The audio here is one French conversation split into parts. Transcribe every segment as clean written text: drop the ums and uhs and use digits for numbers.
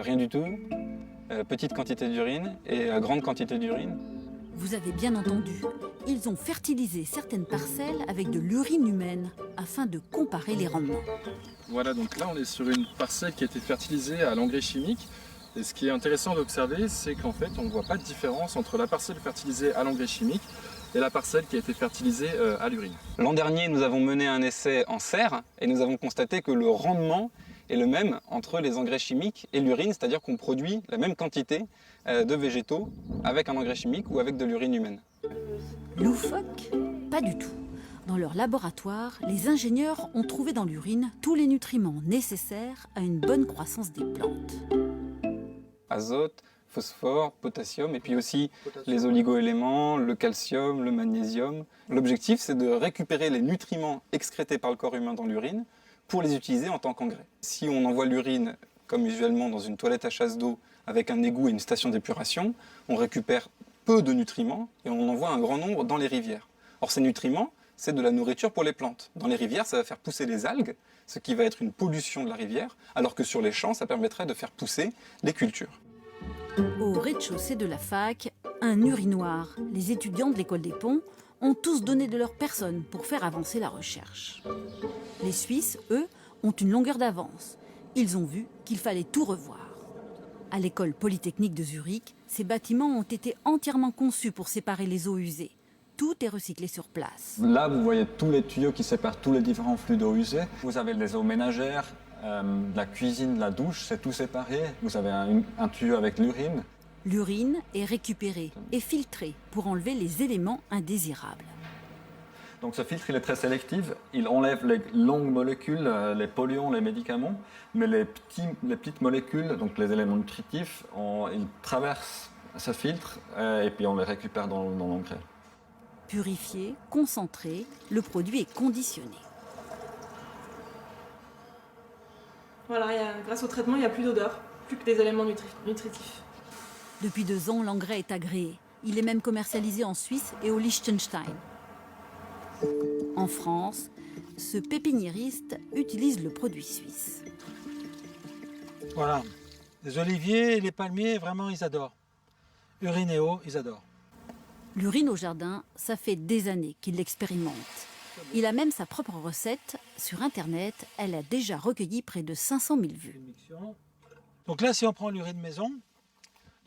rien du tout, petite quantité d'urine et grande quantité d'urine. Vous avez bien entendu, ils ont fertilisé certaines parcelles avec de l'urine humaine afin de comparer les rendements. Voilà, donc là on est sur une parcelle qui a été fertilisée à l'engrais chimique. Et ce qui est intéressant d'observer, c'est qu'en fait on ne voit pas de différence entre la parcelle fertilisée à l'engrais chimique et la parcelle qui a été fertilisée à l'urine. L'an dernier, nous avons mené un essai en serre et nous avons constaté que le rendement est le même entre les engrais chimiques et l'urine, c'est-à-dire qu'on produit la même quantité de végétaux avec un engrais chimique ou avec de l'urine humaine. Loufoque? Pas du tout. Dans leur laboratoire, les ingénieurs ont trouvé dans l'urine tous les nutriments nécessaires à une bonne croissance des plantes. Azote, phosphore, potassium et puis aussi les oligoéléments, le calcium, le magnésium. L'objectif, c'est de récupérer les nutriments excrétés par le corps humain dans l'urine pour les utiliser en tant qu'engrais. Si on envoie l'urine, comme usuellement dans une toilette à chasse d'eau, avec un égout et une station d'épuration, on récupère peu de nutriments et on envoie un grand nombre dans les rivières. Or, ces nutriments, c'est de la nourriture pour les plantes. Dans les rivières, ça va faire pousser les algues, ce qui va être une pollution de la rivière, alors que sur les champs, ça permettrait de faire pousser les cultures. Au rez-de-chaussée de la fac, un urinoir. Les étudiants de l'école des Ponts ont tous donné de leur personne pour faire avancer la recherche. Les Suisses, eux, ont une longueur d'avance. Ils ont vu qu'il fallait tout revoir. À l'école polytechnique de Zurich, ces bâtiments ont été entièrement conçus pour séparer les eaux usées. Tout est recyclé sur place. Là, vous voyez tous les tuyaux qui séparent tous les différents flux d'eau usée. Vous avez les eaux ménagères, de la cuisine, de la douche, c'est tout séparé. Vous avez un tuyau avec l'urine. L'urine est récupérée et filtrée pour enlever les éléments indésirables. Donc ce filtre, il est très sélectif. Il enlève les longues molécules, les polluants, les médicaments. Mais les petites molécules, donc les éléments nutritifs, ils traversent ce filtre et puis on les récupère dans l'engrais. Purifié, concentré, le produit est conditionné. Voilà, grâce au traitement, il n'y a plus d'odeur, plus que des éléments nutritifs. Depuis 2 ans, l'engrais est agréé. Il est même commercialisé en Suisse et au Liechtenstein. En France, ce pépiniériste utilise le produit suisse. Voilà, les oliviers et les palmiers, vraiment, ils adorent. Urine et eau, ils adorent. L'urine au jardin, ça fait des années qu'il l'expérimente. Il a même sa propre recette. Sur Internet, elle a déjà recueilli près de 500 000 vues. Donc là, si on prend l'urine maison,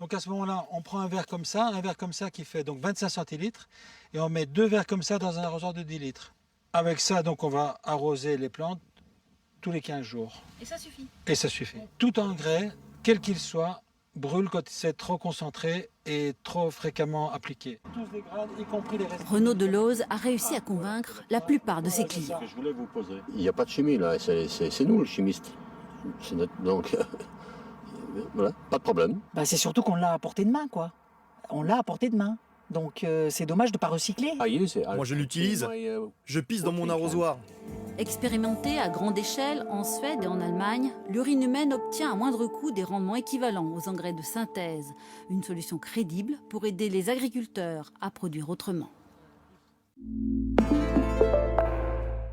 donc à ce moment-là, on prend un verre comme ça qui fait donc 25 centilitres, et on met 2 verres comme ça dans un arrosoir de 10 litres. Avec ça, donc, on va arroser les plantes tous les 15 jours. Et ça suffit. Et ça suffit. Tout engrais, quel qu'il soit, brûle quand c'est trop concentré et trop fréquemment appliqué. Tous les grades, y compris les restes. Renaud Delose a réussi à convaincre la plupart de ses clients. Il n'y a pas de chimie là, c'est nous le chimiste. Donc voilà, pas de problème. Bah, c'est surtout qu'on l'a à portée de main, quoi. On l'a à portée de main. Donc c'est dommage de ne pas recycler. Moi je l'utilise, je pisse dans mon arrosoir. Expérimentée à grande échelle en Suède et en Allemagne, l'urine humaine obtient à moindre coût des rendements équivalents aux engrais de synthèse. Une solution crédible pour aider les agriculteurs à produire autrement.